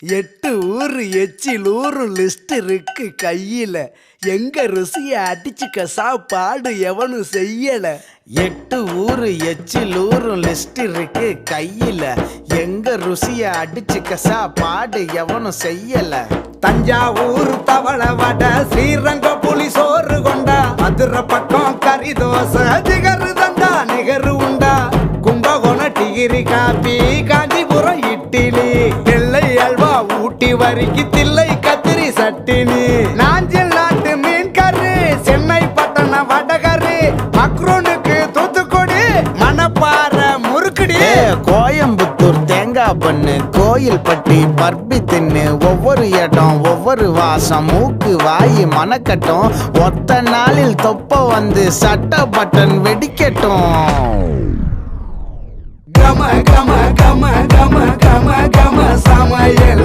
8 ஊரு எச்சில் ஊரும் லிஸ்ட் இருக்கு கையில. எங்க ருசிய அடிச்சுக்க சாப்பாடு எவனும் செய்யல. 8 ஊரு எச்சில் ஊரும் லிஸ்ட் இருக்கு கையில. எங்க ருசிய அடிச்சுக்க சாப்பாடு எவனும் செய்யல. தஞ்சாவூர் தவள வடை, ஸ்ரீரங்கம் புளி சோறு கொண்டா, மதுரை பக்கம் கறி தோசை, ஜிகரு தண்டா நிகரு உண்டா, கும்பகோணம் டிகிரி காப்பி, காஞ்சிபுரம் இட்லி, நெல்லை அல்வா ஊட்டி வரிக்கு தில்லை கத்திரி சட்டினி, நாஞ்சில் நாட்டு மீன் கறி, சென்னை பட்டணம் வடகறி, மக்ரூனுக்கு தூத்துக்குடி, மணப்பாறை முறுக்குடி, கோயம்புத்தூர் தேங்காய் பண்ணு, கோயில் பட்டி பர்பி தின்னு, ஒவ்வொரு இடம் ஒவ்வொரு வாசம், மூக்கு வாயி மணக்கட்டும், ஒத்த நாளில் தொப்ப வந்து சட்ட பட்டன் வெடிக்கட்டும். கம கம கம கம கம கம சமையல்.